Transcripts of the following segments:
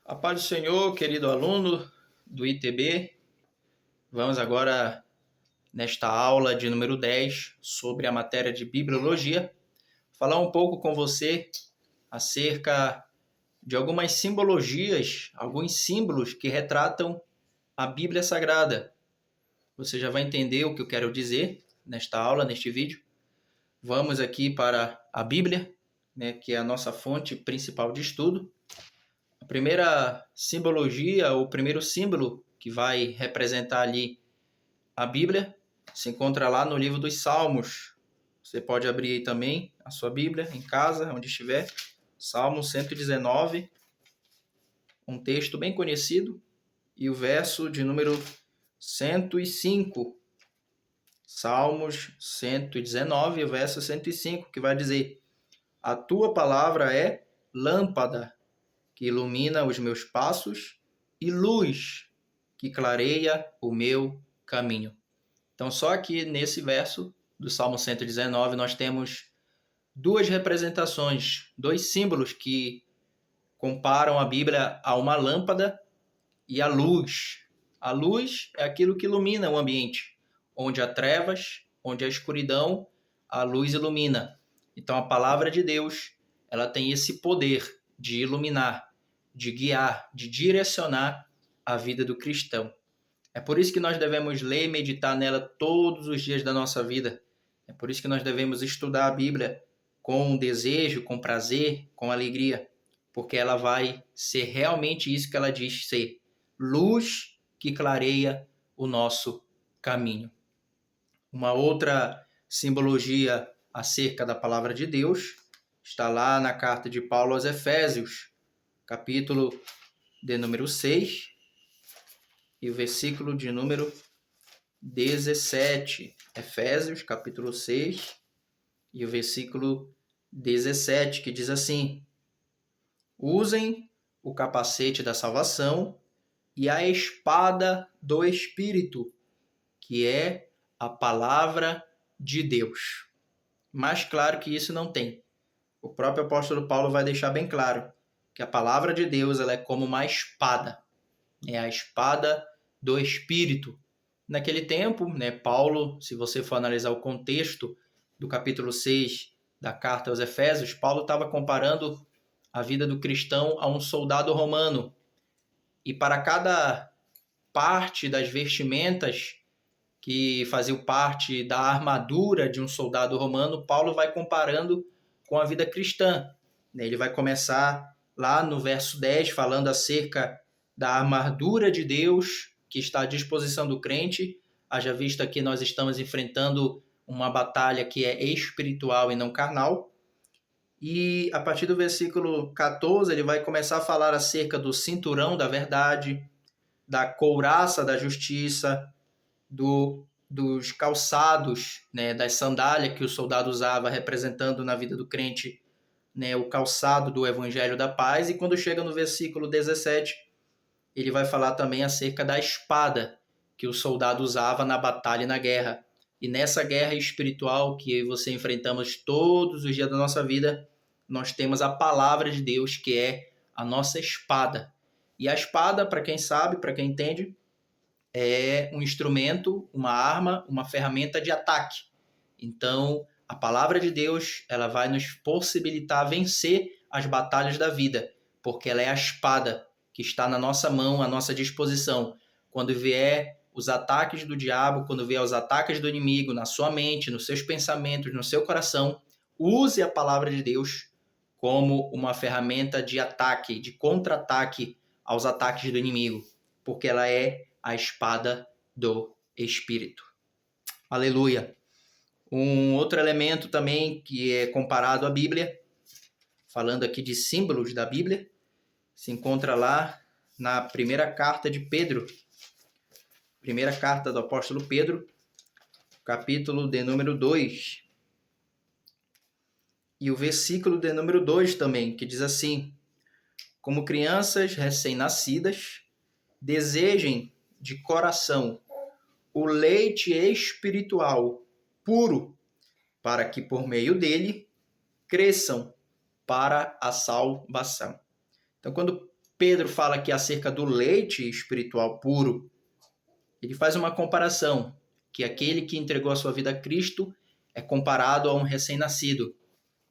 A paz do Senhor, querido aluno do ITB. Vamos agora, nesta aula de número 10, sobre a matéria de Bibliologia, falar um pouco com você acerca de algumas simbologias, alguns símbolos que retratam a Bíblia Sagrada. Você já vai entender o que eu quero dizer nesta aula, neste vídeo. Vamos aqui para a Bíblia, que é a nossa fonte principal de estudo. A primeira simbologia, o primeiro símbolo que vai representar ali a Bíblia, se encontra lá no livro dos Salmos. Você pode abrir aí também a sua Bíblia em casa, onde estiver. Salmo 119, um texto bem conhecido, e o verso de número 105. Salmos 119, o verso 105, que vai dizer: A tua palavra é lâmpada, que ilumina os meus passos, e luz, que clareia o meu caminho. Então, só aqui nesse verso do Salmo 119, nós temos duas representações, dois símbolos que comparam a Bíblia a uma lâmpada e a luz. A luz é aquilo que ilumina o ambiente. Onde há trevas, onde há escuridão, a luz ilumina. Então, a palavra de Deus, ela tem esse poder de iluminar, de guiar, de direcionar a vida do cristão. É por isso que nós devemos ler e meditar nela todos os dias da nossa vida. É por isso que nós devemos estudar a Bíblia com desejo, com prazer, com alegria, porque ela vai ser realmente isso que ela diz ser: luz que clareia o nosso caminho. Uma outra simbologia acerca da palavra de Deus está lá na carta de Paulo aos Efésios, capítulo de número 6 e o versículo de número 17. Efésios, capítulo 6 e o versículo 17, que diz assim: Usem o capacete da salvação e a espada do Espírito, que é a palavra de Deus. Mais claro que isso não tem. O próprio apóstolo Paulo vai deixar bem claro que a palavra de Deus ela é como uma espada. É a espada do Espírito. Naquele tempo, Paulo, se você for analisar o contexto do capítulo 6 da carta aos Efésios, Paulo estava comparando a vida do cristão a um soldado romano. E para cada parte das vestimentas que faziam parte da armadura de um soldado romano, Paulo vai comparando com a vida cristã. Ele vai começar lá no verso 10, falando acerca da armadura de Deus que está à disposição do crente. Haja vista que nós estamos enfrentando uma batalha que é espiritual e não carnal. E a partir do versículo 14, ele vai começar a falar acerca do cinturão da verdade, da couraça da justiça, dos calçados, das sandálias que o soldado usava, representando na vida do crente o calçado do evangelho da paz. E quando chega no versículo 17, ele vai falar também acerca da espada que o soldado usava na batalha e na guerra. E nessa guerra espiritual que você enfrentamos todos os dias da nossa vida, nós temos a palavra de Deus, que é a nossa espada. E a espada, para quem sabe, para quem entende, é um instrumento, uma arma, uma ferramenta de ataque. Então, a palavra de Deus, ela vai nos possibilitar vencer as batalhas da vida, porque ela é a espada que está na nossa mão, à nossa disposição. Quando vier os ataques do diabo, quando vier os ataques do inimigo na sua mente, nos seus pensamentos, no seu coração, use a palavra de Deus como uma ferramenta de ataque, de contra-ataque aos ataques do inimigo, porque ela é a espada do Espírito. Aleluia! Um outro elemento também que é comparado à Bíblia, falando aqui de símbolos da Bíblia, se encontra lá na primeira carta de Pedro, primeira carta do apóstolo Pedro, capítulo de número 2. E o versículo de número 2 também, que diz assim: Como crianças recém-nascidas, desejem de coração o leite espiritual puro, para que por meio dele cresçam para a salvação. Então, quando Pedro fala aqui acerca do leite espiritual puro, ele faz uma comparação, que aquele que entregou a sua vida a Cristo é comparado a um recém-nascido.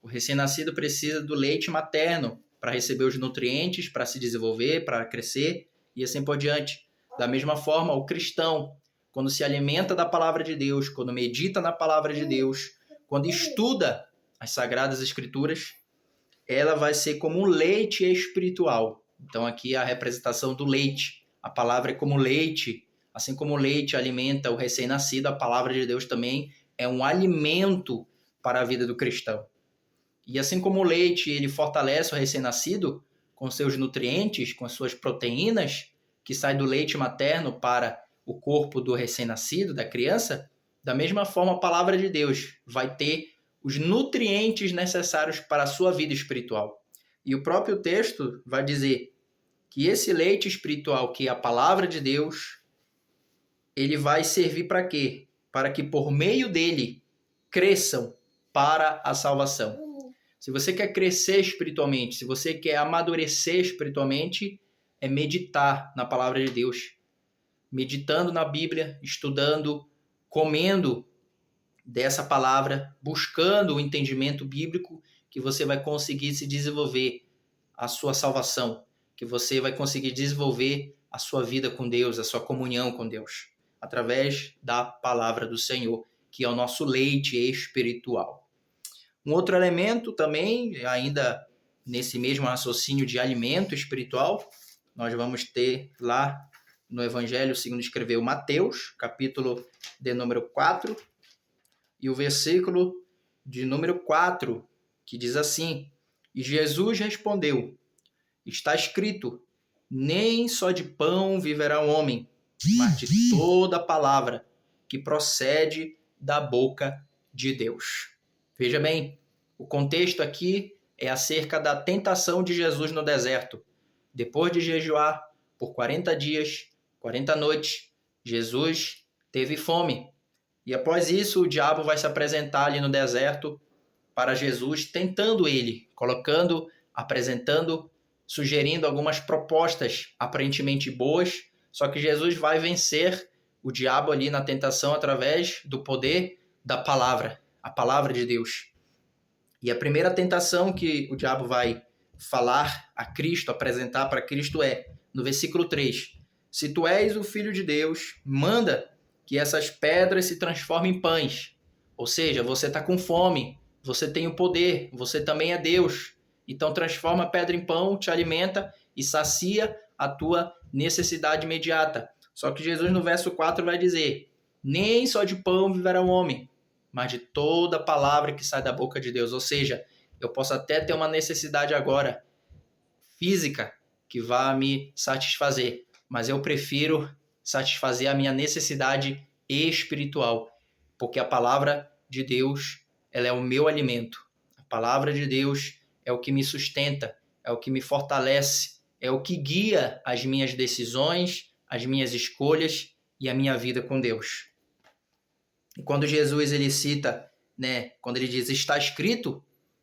O recém-nascido precisa do leite materno para receber os nutrientes, para se desenvolver, para crescer e assim por diante. Da mesma forma, o cristão, quando se alimenta da palavra de Deus, quando medita na palavra de Deus, quando estuda as Sagradas Escrituras, ela vai ser como um leite espiritual. Então aqui a representação do leite. A palavra é como leite. Assim como o leite alimenta o recém-nascido, a palavra de Deus também é um alimento para a vida do cristão. E assim como o leite ele fortalece o recém-nascido com seus nutrientes, com as suas proteínas, que sai do leite materno para o corpo do recém-nascido, da criança, da mesma forma a palavra de Deus vai ter os nutrientes necessários para a sua vida espiritual. E o próprio texto vai dizer que esse leite espiritual, que é a palavra de Deus, ele vai servir para quê? Para que por meio dele cresçam para a salvação. Se você quer crescer espiritualmente, se você quer amadurecer espiritualmente, é meditar na palavra de Deus. Meditando na Bíblia, estudando, comendo dessa palavra, buscando o entendimento bíblico, que você vai conseguir se desenvolver a sua salvação, que você vai conseguir desenvolver a sua vida com Deus, a sua comunhão com Deus, através da palavra do Senhor, que é o nosso leite espiritual. Um outro elemento também, ainda nesse mesmo raciocínio de alimento espiritual, nós vamos ter lá no Evangelho segundo escreveu Mateus, capítulo de número 4, e o versículo de número 4, que diz assim: E Jesus respondeu, está escrito, nem só de pão viverá o homem, mas de toda palavra que procede da boca de Deus. Veja bem, o contexto aqui é acerca da tentação de Jesus no deserto. Depois de jejuar por 40 dias, 40 noites, Jesus teve fome. E após isso, o diabo vai se apresentar ali no deserto para Jesus, tentando ele, apresentando, sugerindo algumas propostas aparentemente boas, só que Jesus vai vencer o diabo ali na tentação através do poder da palavra, a palavra de Deus. E a primeira tentação que o diabo vai falar a Cristo, apresentar para Cristo é, no versículo 3, se tu és o Filho de Deus, manda que essas pedras se transformem em pães. Ou seja, você está com fome, você tem o poder, você também é Deus. Então transforma a pedra em pão, te alimenta e sacia a tua necessidade imediata. Só que Jesus no verso 4 vai dizer, nem só de pão viverá o homem, mas de toda palavra que sai da boca de Deus. Ou seja, eu posso até ter uma necessidade agora física que vá me satisfazer, mas eu prefiro satisfazer a minha necessidade espiritual, porque a palavra de Deus, ela é o meu alimento. A palavra de Deus é o que me sustenta, é o que me fortalece, é o que guia as minhas decisões, as minhas escolhas e a minha vida com Deus. E quando Jesus ele cita, quando ele diz está escrito,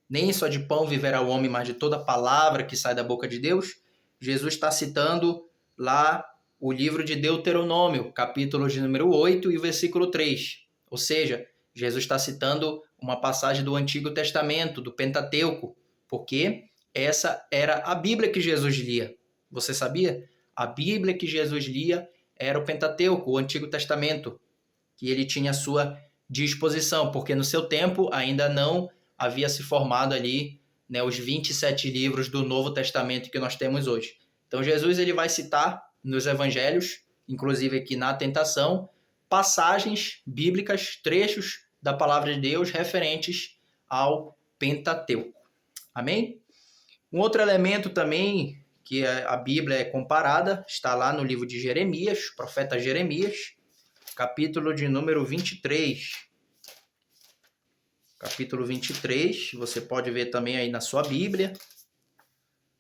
nem só de pão viverá o homem, mas de toda palavra que sai da boca de Deus, Jesus está citando lá o livro de Deuteronômio, capítulo de número 8 e o versículo 3. Ou seja, Jesus está citando uma passagem do Antigo Testamento, do Pentateuco, porque essa era a Bíblia que Jesus lia. Você sabia? A Bíblia que Jesus lia era o Pentateuco, o Antigo Testamento, que ele tinha à sua disposição, porque no seu tempo ainda não havia se formado ali os 27 livros do Novo Testamento que nós temos hoje. Então Jesus ele vai citar nos evangelhos, inclusive aqui na tentação, passagens bíblicas, trechos da palavra de Deus referentes ao Pentateuco. Amém? Um outro elemento também que a Bíblia é comparada está lá no livro de Jeremias, profeta Jeremias, capítulo de número 23. Capítulo 23, você pode ver também aí na sua Bíblia.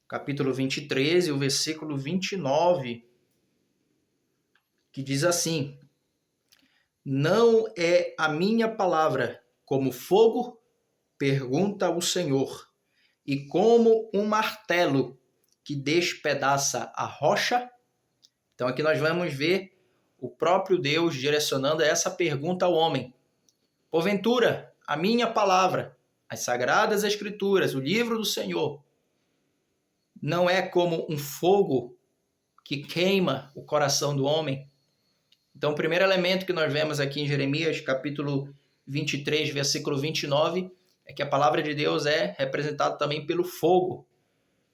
Capítulo 23 e o versículo 29, que diz assim: Não é a minha palavra como fogo, pergunta o Senhor, e como um martelo que despedaça a rocha? Então aqui nós vamos ver o próprio Deus direcionando essa pergunta ao homem. Porventura, a minha palavra, as sagradas escrituras, o livro do Senhor, não é como um fogo que queima o coração do homem? Então o primeiro elemento que nós vemos aqui em Jeremias, capítulo 23, versículo 29, é que a palavra de Deus é representada também pelo fogo,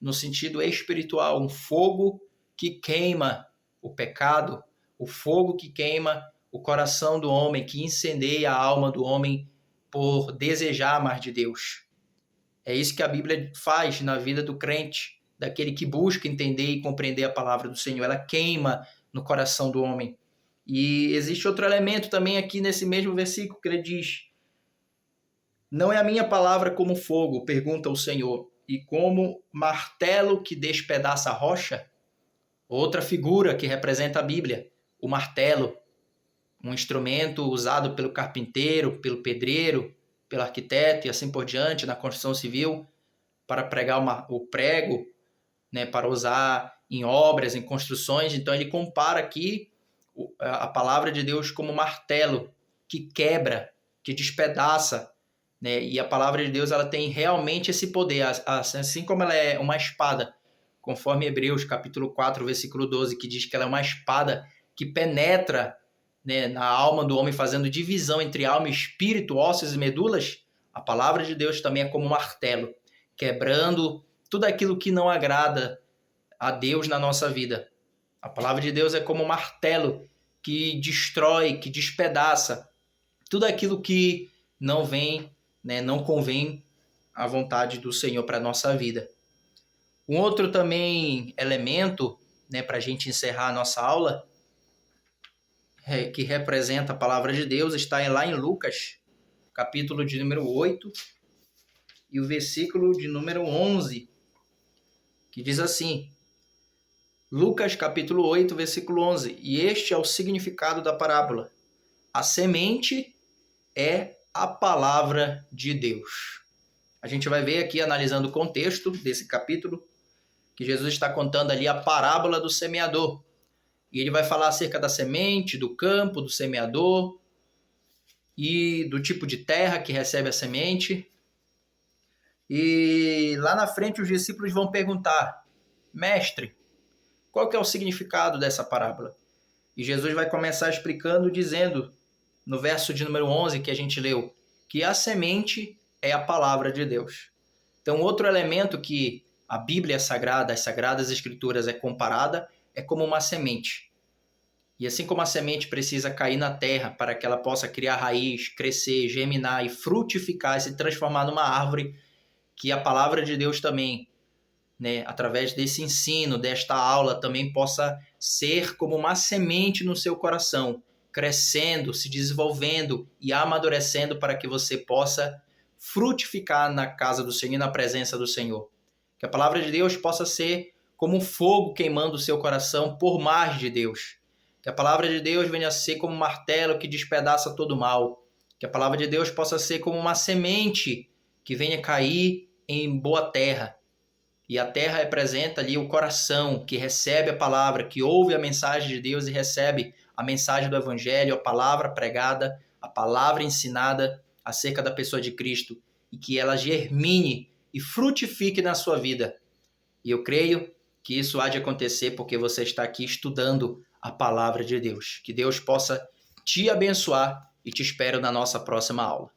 no sentido espiritual, um fogo que queima o pecado, o fogo que queima o coração do homem, que incendeia a alma do homem por desejar mais de Deus. É isso que a Bíblia faz na vida do crente, daquele que busca entender e compreender a palavra do Senhor. Ela queima no coração do homem. E existe outro elemento também aqui nesse mesmo versículo que ele diz: não é a minha palavra como fogo, pergunta o Senhor, e como martelo que despedaça a rocha? Outra figura que representa a Bíblia, o martelo, um instrumento usado pelo carpinteiro, pelo pedreiro, pelo arquiteto e assim por diante, na construção civil, para pregar o prego, né, para usar em obras, em construções. Então ele compara aqui a palavra de Deus como martelo que quebra, que despedaça, né? E a palavra de Deus ela tem realmente esse poder, assim como ela é uma espada, conforme Hebreus capítulo 4, versículo 12, que diz que ela é uma espada que penetra, né, na alma do homem, fazendo divisão entre alma e espírito, ossos e medulas. A palavra de Deus também é como um martelo, quebrando tudo aquilo que não agrada a Deus na nossa vida. A palavra de Deus é como um martelo que destrói, que despedaça tudo aquilo que não vem, né, não convém à vontade do Senhor para a nossa vida. Um outro também elemento, né, para a gente encerrar a nossa aula, que representa a palavra de Deus, está lá em Lucas, capítulo de número 8, e o versículo de número 11, que diz assim: Lucas capítulo 8, versículo 11, e este é o significado da parábola. A semente é a palavra de Deus. A gente vai ver aqui, analisando o contexto desse capítulo, que Jesus está contando ali a parábola do semeador. E ele vai falar acerca da semente, do campo, do semeador e do tipo de terra que recebe a semente. E lá na frente os discípulos vão perguntar: mestre, qual que é o significado dessa parábola? E Jesus vai começar explicando, dizendo, no verso de número 11 que a gente leu, que a semente é a palavra de Deus. Então, outro elemento que a Bíblia Sagrada, as Sagradas Escrituras é comparada, é como uma semente. E assim como a semente precisa cair na terra para que ela possa criar raiz, crescer, germinar e frutificar e se transformar numa árvore, que a palavra de Deus também, né, através desse ensino, desta aula, também possa ser como uma semente no seu coração, crescendo, se desenvolvendo e amadurecendo para que você possa frutificar na casa do Senhor e na presença do Senhor. Que a palavra de Deus possa ser como um fogo queimando o seu coração por mais de Deus. Que a palavra de Deus venha a ser como um martelo que despedaça todo o mal. Que a palavra de Deus possa ser como uma semente que venha cair em boa terra. E a terra representa ali o coração que recebe a palavra, que ouve a mensagem de Deus e recebe a mensagem do Evangelho, a palavra pregada, a palavra ensinada acerca da pessoa de Cristo, e que ela germine e frutifique na sua vida. E eu creio que isso há de acontecer porque você está aqui estudando a palavra de Deus. Que Deus possa te abençoar e te espero na nossa próxima aula.